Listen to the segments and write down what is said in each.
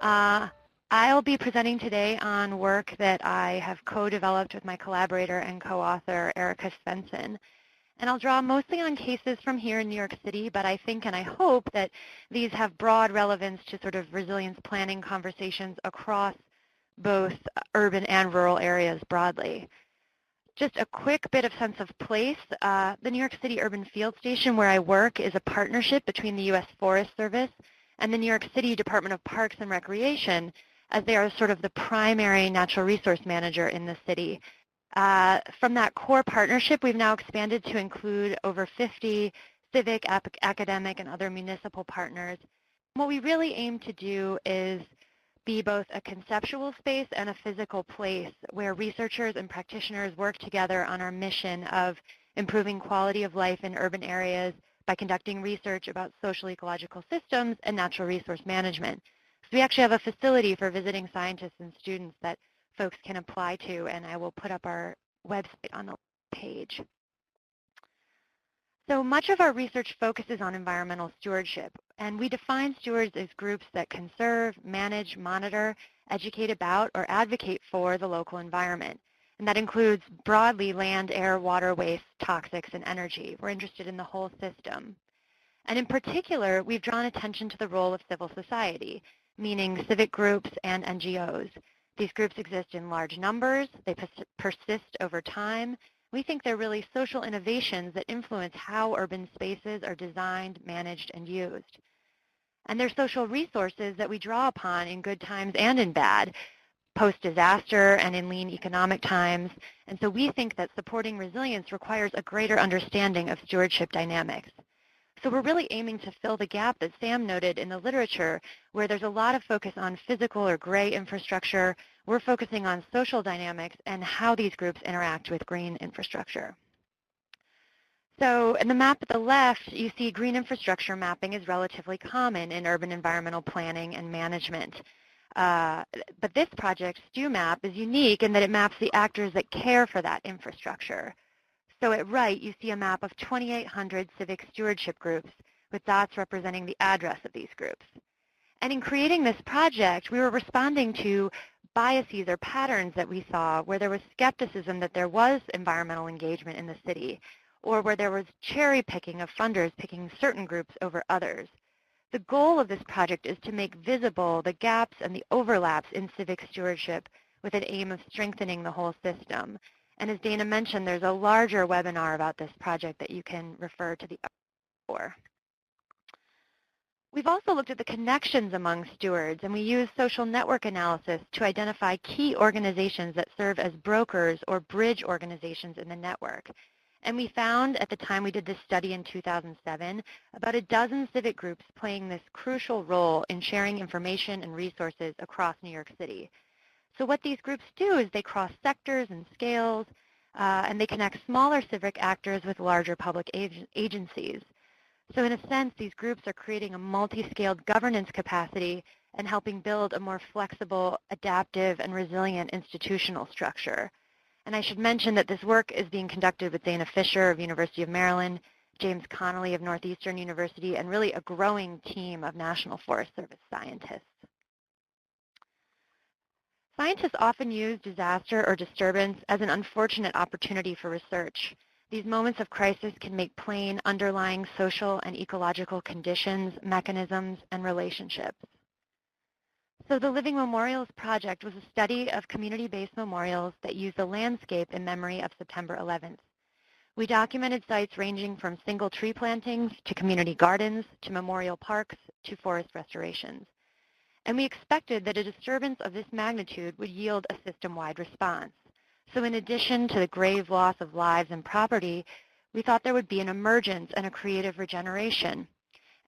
Uh, I'll be presenting today on work that I have co-developed with my collaborator and co-author, Erica Svensson. And I'll draw mostly on cases from here in New York City, but I think and I hope that these have broad relevance to sort of resilience planning conversations across both urban and rural areas broadly. Just a quick bit of sense of place. The New York City Urban Field Station where I work is a partnership between the U.S. Forest Service and the New York City Department of Parks and Recreation, as they are sort of the primary natural resource manager in the city. From that core partnership, we've now expanded to include over 50 civic, academic, and other municipal partners. What we really aim to do is be both a conceptual space and a physical place where researchers and practitioners work together on our mission of improving quality of life in urban areas by conducting research about social ecological systems and natural resource management. So we actually have a facility for visiting scientists and students that folks can apply to, and I will put up our website on the page. So much of our research focuses on environmental stewardship, and we define stewards as groups that conserve, manage, monitor, educate about, or advocate for the local environment. And that includes broadly land, air, water, waste, toxics, and energy. We're interested in the whole system. And in particular, we've drawn attention to the role of civil society, meaning civic groups and NGOs. These groups exist in large numbers, they persist over time. We think they're really social innovations that influence how urban spaces are designed, managed, and used. And they're social resources that we draw upon in good times and in bad, post-disaster and in lean economic times. And so we think that supporting resilience requires a greater understanding of stewardship dynamics. So we're really aiming to fill the gap that Sam noted in the literature, where there's a lot of focus on physical or gray infrastructure. We're focusing on social dynamics and how these groups interact with green infrastructure. So in the map at the left, you see green infrastructure mapping is relatively common in urban environmental planning and management. But this project, StewMap, is unique in that it maps the actors that care for that infrastructure. So at right, you see a map of 2,800 civic stewardship groups with dots representing the address of these groups. And in creating this project, we were responding to biases or patterns that we saw where there was skepticism that there was environmental engagement in the city, or where there was cherry picking of funders picking certain groups over others. The goal of this project is to make visible the gaps and the overlaps in civic stewardship with an aim of strengthening the whole system. And as Dana mentioned, there's a larger webinar about this project that you can refer to the for. We've also looked at the connections among stewards, and we use social network analysis to identify key organizations that serve as brokers or bridge organizations in the network. And we found at the time we did this study in 2007, about a dozen civic groups playing this crucial role in sharing information and resources across New York City. So what these groups do is they cross sectors and scales, and they connect smaller civic actors with larger public agencies. So in a sense, these groups are creating a multi-scaled governance capacity and helping build a more flexible, adaptive, and resilient institutional structure. And I should mention that this work is being conducted with Dana Fisher of University of Maryland, James Connolly of Northeastern University, and really a growing team of National Forest Service scientists. Scientists often use disaster or disturbance as an unfortunate opportunity for research. These moments of crisis can make plain underlying social and ecological conditions, mechanisms, and relationships. So the Living Memorials Project was a study of community-based memorials that use the landscape in memory of September 11th. We documented sites ranging from single tree plantings to community gardens to memorial parks to forest restorations. And we expected that a disturbance of this magnitude would yield a system-wide response. So in addition to the grave loss of lives and property, we thought there would be an emergence and a creative regeneration.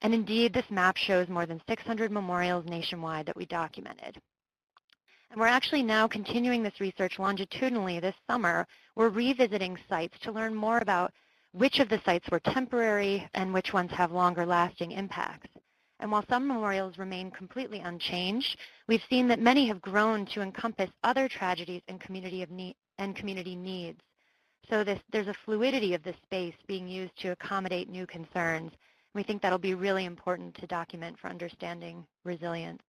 And indeed, this map shows more than 600 memorials nationwide that we documented. And we're actually now continuing this research longitudinally this summer. We're revisiting sites to learn more about which of the sites were temporary and which ones have longer lasting impacts. And while some memorials remain completely unchanged, we've seen that many have grown to encompass other tragedies and community needs. So there's a fluidity of this space being used to accommodate new concerns. We think that'll be really important to document for understanding resilience.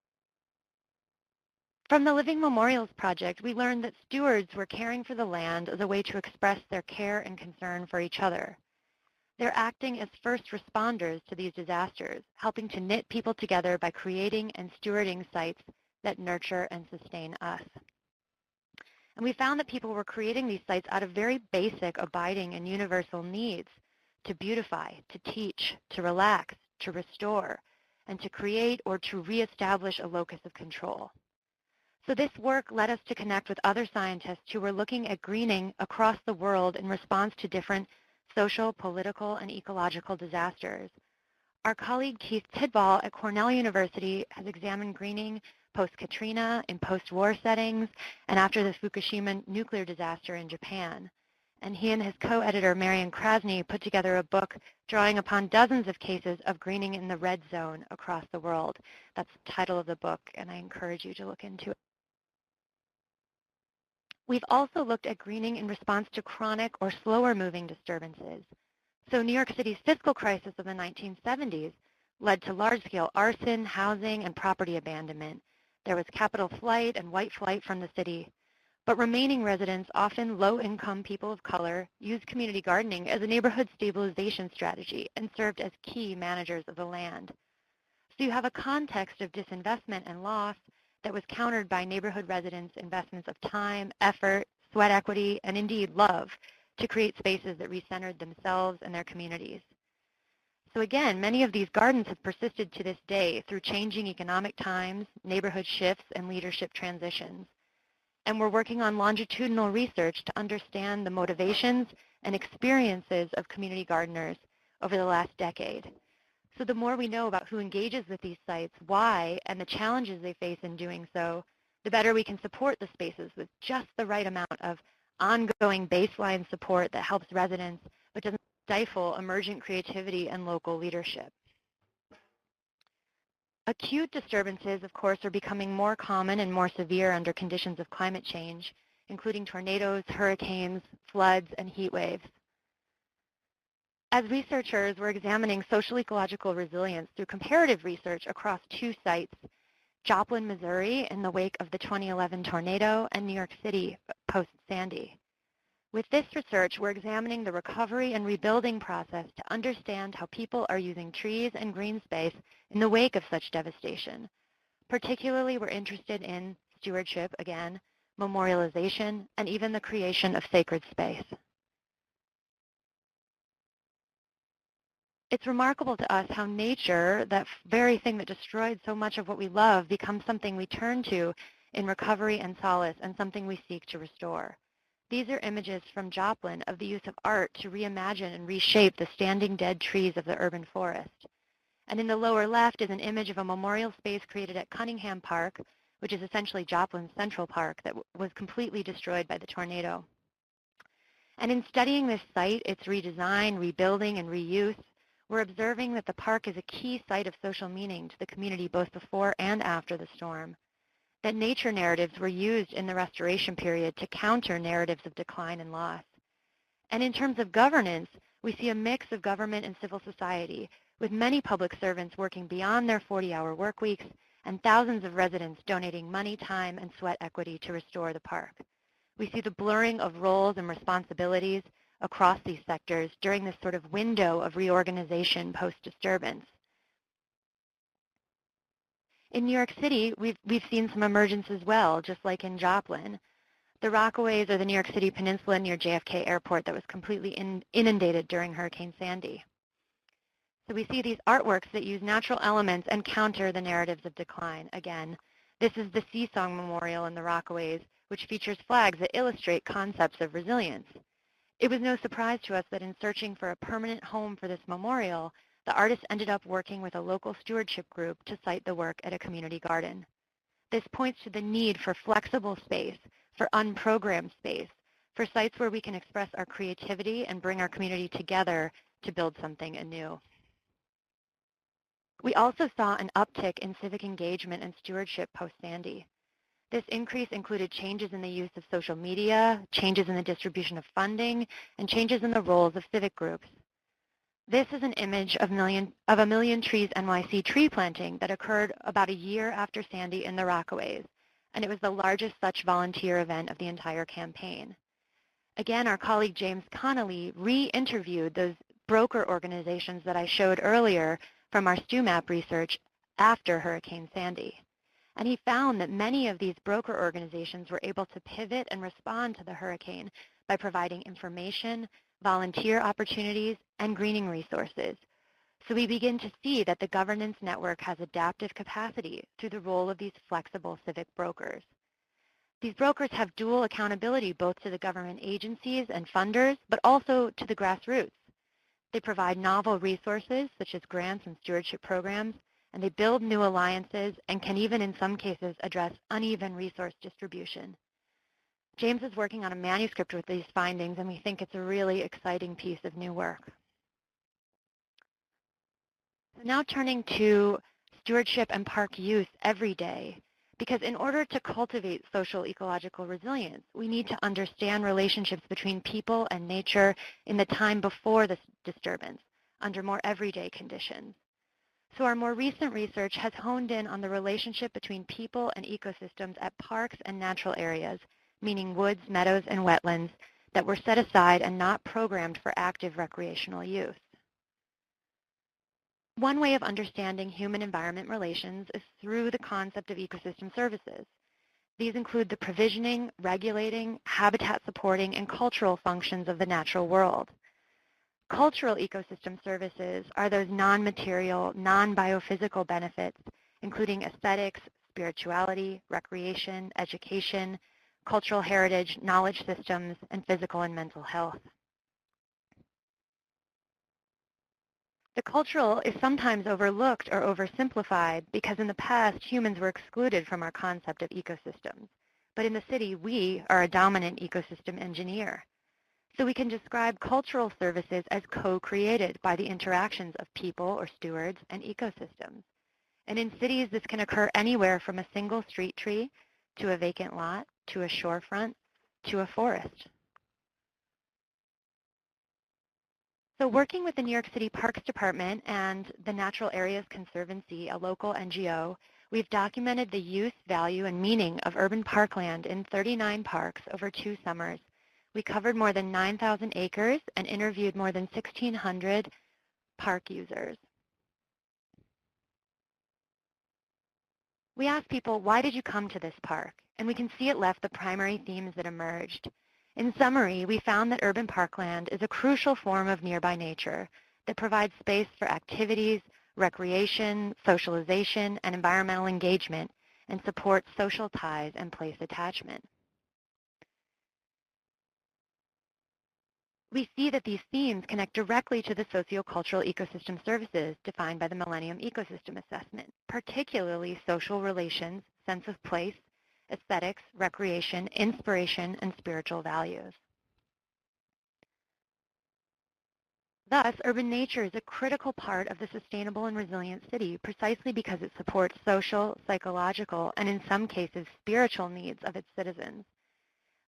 From the Living Memorials Project, we learned that stewards were caring for the land as a way to express their care and concern for each other. They're acting as first responders to these disasters, helping to knit people together by creating and stewarding sites that nurture and sustain us. And we found that people were creating these sites out of very basic, abiding, and universal needs to beautify, to teach, to relax, to restore, and to create or to reestablish a locus of control. So this work led us to connect with other scientists who were looking at greening across the world in response to different social, political, and ecological disasters. Our colleague Keith Tidball at Cornell University has examined greening post-Katrina, in post-war settings, and after the Fukushima nuclear disaster in Japan. And he and his co-editor, Marian Krasny, put together a book drawing upon dozens of cases of greening in the red zone across the world. That's the title of the book, and I encourage you to look into it. We've also looked at greening in response to chronic or slower-moving disturbances. So New York City's fiscal crisis of the 1970s led to large-scale arson, housing, and property abandonment. There was capital flight and white flight from the city. But remaining residents, often low-income people of color, used community gardening as a neighborhood stabilization strategy and served as key managers of the land. So you have a context of disinvestment and loss that was countered by neighborhood residents' investments of time, effort, sweat equity, and indeed love to create spaces that recentered themselves and their communities. So again, many of these gardens have persisted to this day through changing economic times, neighborhood shifts, and leadership transitions. And we're working on longitudinal research to understand the motivations and experiences of community gardeners over the last decade. So the more we know about who engages with these sites, why, and the challenges they face in doing so, the better we can support the spaces with just the right amount of ongoing baseline support that helps residents but doesn't stifle emergent creativity and local leadership. Acute disturbances, of course, are becoming more common and more severe under conditions of climate change, including tornadoes, hurricanes, floods, and heat waves. As researchers, we're examining social ecological resilience through comparative research across two sites, Joplin, Missouri, in the wake of the 2011 tornado, and New York City post-Sandy. With this research, we're examining the recovery and rebuilding process to understand how people are using trees and green space in the wake of such devastation. Particularly, we're interested in stewardship, again, memorialization, and even the creation of sacred space. It's remarkable to us how nature, that very thing that destroyed so much of what we love, becomes something we turn to in recovery and solace and something we seek to restore. These are images from Joplin of the use of art to reimagine and reshape the standing dead trees of the urban forest. And in the lower left is an image of a memorial space created at Cunningham Park, which is essentially Joplin's Central Park, that was completely destroyed by the tornado. And in studying this site, its redesign, rebuilding, and reuse, we're observing that the park is a key site of social meaning to the community both before and after the storm, that nature narratives were used in the restoration period to counter narratives of decline and loss. And in terms of governance, we see a mix of government and civil society, with many public servants working beyond their 40-hour work weeks and thousands of residents donating money, time, and sweat equity to restore the park. We see the blurring of roles and responsibilities across these sectors during this sort of window of reorganization post-disturbance. In New York City, we've seen some emergence as well, just like in Joplin. The Rockaways or the New York City Peninsula near JFK Airport that was completely inundated during Hurricane Sandy. So we see these artworks that use natural elements and counter the narratives of decline. Again, this is the Sea Song Memorial in the Rockaways, which features flags that illustrate concepts of resilience. It was no surprise to us that in searching for a permanent home for this memorial, the artist ended up working with a local stewardship group to site the work at a community garden. This points to the need for flexible space, for unprogrammed space, for sites where we can express our creativity and bring our community together to build something anew. We also saw an uptick in civic engagement and stewardship post-Sandy. This increase included changes in the use of social media, changes in the distribution of funding, and changes in the roles of civic groups. This is an image of a Million Trees NYC tree planting that occurred about a year after Sandy in the Rockaways. and it was the largest such volunteer event of the entire campaign. Again, our colleague James Connolly re-interviewed those broker organizations that I showed earlier from our StewMap research after Hurricane Sandy. And he found that many of these broker organizations were able to pivot and respond to the hurricane by providing information, volunteer opportunities, and greening resources. So we begin to see that the governance network has adaptive capacity through the role of these flexible civic brokers. These brokers have dual accountability both to the government agencies and funders, but also to the grassroots. They provide novel resources, such as grants and stewardship programs, and they build new alliances and can even, in some cases, address uneven resource distribution. James is working on a manuscript with these findings, and we think it's a really exciting piece of new work. So now turning to stewardship and park use every day. Because in order to cultivate social ecological resilience, we need to understand relationships between people and nature in the time before this disturbance, under more everyday conditions. So our more recent research has honed in on the relationship between people and ecosystems at parks and natural areas, meaning woods, meadows, and wetlands that were set aside and not programmed for active recreational use. One way of understanding human-environment relations is through the concept of ecosystem services. These include the provisioning, regulating, habitat supporting, and cultural functions of the natural world. Cultural ecosystem services are those non-material, non-biophysical benefits, including aesthetics, spirituality, recreation, education, cultural heritage, knowledge systems, and physical and mental health. The cultural is sometimes overlooked or oversimplified because in the past, humans were excluded from our concept of ecosystems. But in the city, we are a dominant ecosystem engineer. So we can describe cultural services as co-created by the interactions of people or stewards and ecosystems. And in cities, this can occur anywhere from a single street tree to a vacant lot, to a shorefront, to a forest. So working with the New York City Parks Department and the Natural Areas Conservancy, a local NGO, we've documented the use, value, and meaning of urban parkland in 39 parks over 2 summers. We covered more than 9,000 acres and interviewed more than 1,600 park users. We asked people, why did you come to this park? And we can see it left the primary themes that emerged. In summary, we found that urban parkland is a crucial form of nearby nature that provides space for activities, recreation, socialization, and environmental engagement, and supports social ties and place attachment. We see that these themes connect directly to the sociocultural ecosystem services defined by the Millennium Ecosystem Assessment, particularly social relations, sense of place, aesthetics, recreation, inspiration, and spiritual values. Thus, urban nature is a critical part of the sustainable and resilient city precisely because it supports social, psychological, and in some cases, spiritual needs of its citizens.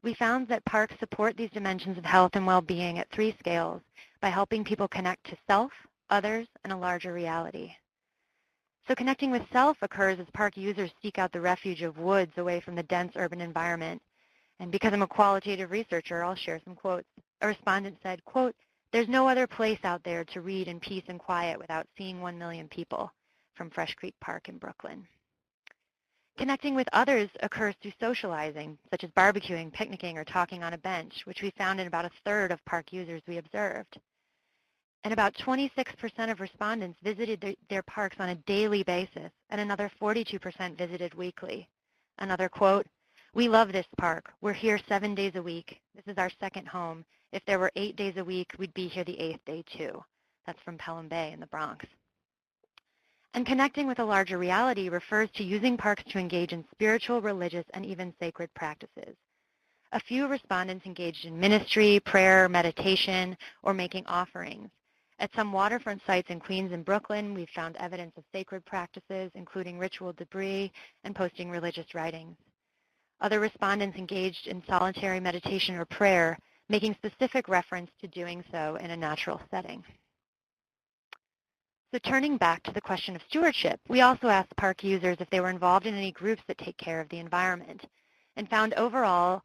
We found that parks support these dimensions of health and well-being at 3 scales by helping people connect to self, others, and a larger reality. So connecting with self occurs as park users seek out the refuge of woods away from the dense urban environment. And because I'm a qualitative researcher, I'll share some quotes. A respondent said, quote, "There's no other place out there to read in peace and quiet without seeing 1 million people," from Fresh Creek Park in Brooklyn. Connecting with others occurs through socializing, such as barbecuing, picnicking, or talking on a bench, which we found in about 1/3 of park users we observed. And about 26% of respondents visited their parks on a daily basis, and another 42% visited weekly. Another quote, "We love this park. We're here 7 days a week. This is our second home. If there were 8 days a week, we'd be here the 8th day too." That's from Pelham Bay in the Bronx. And connecting with a larger reality refers to using parks to engage in spiritual, religious, and even sacred practices. A few respondents engaged in ministry, prayer, meditation, or making offerings. At some waterfront sites in Queens and Brooklyn, we've found evidence of sacred practices, including ritual debris and posting religious writings. Other respondents engaged in solitary meditation or prayer, making specific reference to doing so in a natural setting. So turning back to the question of stewardship, we also asked park users if they were involved in any groups that take care of the environment, and found overall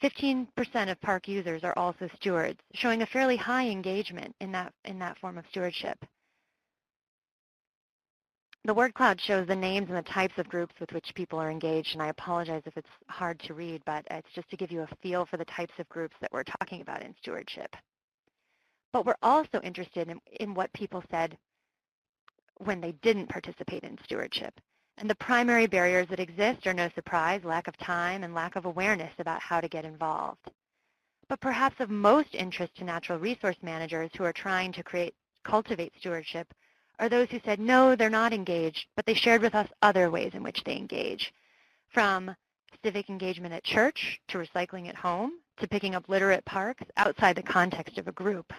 15% of park users are also stewards, showing a fairly high engagement in that form of stewardship. The word cloud shows the names and the types of groups with which people are engaged, and I apologize if it's hard to read, but it's just to give you a feel for the types of groups that we're talking about in stewardship. But we're also interested in what people said when they didn't participate in stewardship. And the primary barriers that exist are no surprise, lack of time, and lack of awareness about how to get involved. But perhaps of most interest to natural resource managers who are trying to cultivate stewardship are those who said, no, they're not engaged, but they shared with us other ways in which they engage, from civic engagement at church, to recycling at home, to picking up litter at parks outside the context of a group.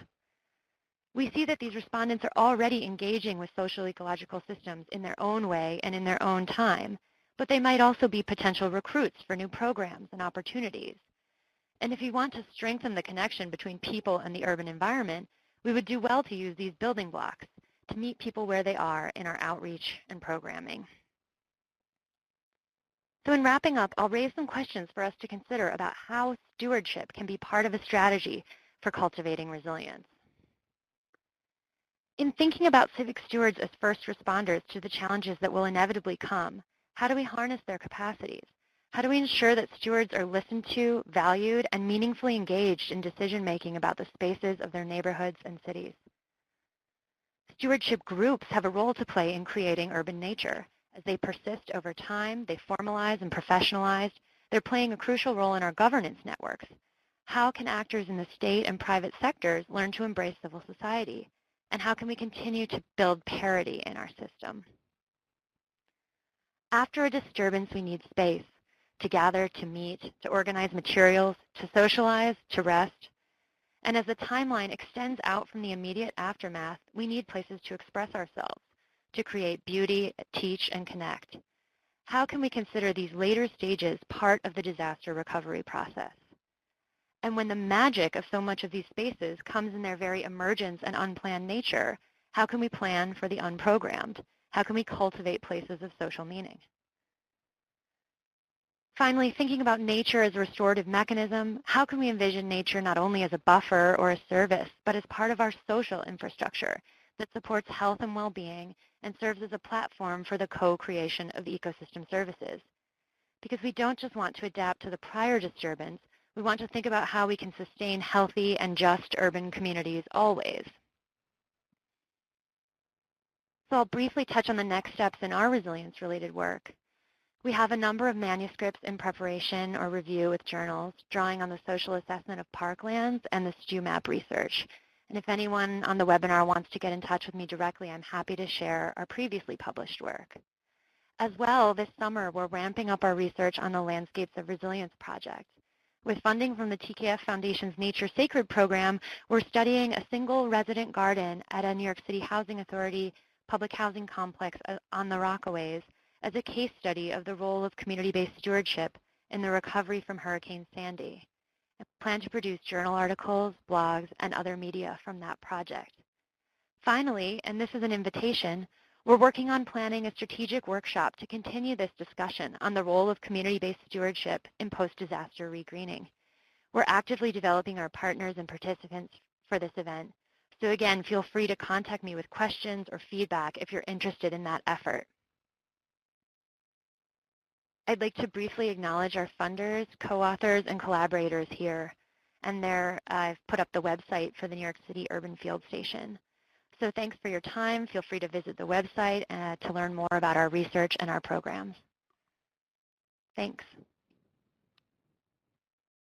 We see that these respondents are already engaging with social ecological systems in their own way and in their own time, but they might also be potential recruits for new programs and opportunities. And if you want to strengthen the connection between people and the urban environment, we would do well to use these building blocks to meet people where they are in our outreach and programming. So in wrapping up, I'll raise some questions for us to consider about how stewardship can be part of a strategy for cultivating resilience. In thinking about civic stewards as first responders to the challenges that will inevitably come, how do we harness their capacities? How do we ensure that stewards are listened to, valued, and meaningfully engaged in decision-making about the spaces of their neighborhoods and cities? Stewardship groups have a role to play in creating urban nature. As they persist over time, they formalize and professionalize. They're playing a crucial role in our governance networks. How can actors in the state and private sectors learn to embrace civil society? And how can we continue to build parity in our system? After a disturbance, we need space to gather, to meet, to organize materials, to socialize, to rest. And as the timeline extends out from the immediate aftermath, we need places to express ourselves, to create beauty, teach, and connect. How can we consider these later stages part of the disaster recovery process? And when the magic of so much of these spaces comes in their very emergence and unplanned nature, how can we plan for the unprogrammed? How can we cultivate places of social meaning? Finally, thinking about nature as a restorative mechanism, how can we envision nature not only as a buffer or a service, but as part of our social infrastructure that supports health and well-being and serves as a platform for the co-creation of ecosystem services? Because we don't just want to adapt to the prior disturbance, we want to think about how we can sustain healthy and just urban communities always. So I'll briefly touch on the next steps in our resilience-related work. We have a number of manuscripts in preparation or review with journals, drawing on the social assessment of parklands and the StewMap research. And if anyone on the webinar wants to get in touch with me directly, I'm happy to share our previously published work. As well, this summer, we're ramping up our research on the Landscapes of Resilience project. With funding from the TKF Foundation's Nature Sacred program, we're studying a single resident garden at a New York City Housing Authority public housing complex on the Rockaways as a case study of the role of community-based stewardship in the recovery from Hurricane Sandy. I plan to produce journal articles, blogs, and other media from that project. Finally, and this is an invitation, we're working on planning a strategic workshop to continue this discussion on the role of community-based stewardship in post-disaster regreening. We're actively developing our partners and participants for this event. So again, feel free to contact me with questions or feedback if you're interested in that effort. I'd like to briefly acknowledge our funders, co-authors, and collaborators here. And there, I've put up the website for the New York City Urban Field Station. So thanks for your time. Feel free to visit the website to learn more about our research and our programs. Thanks.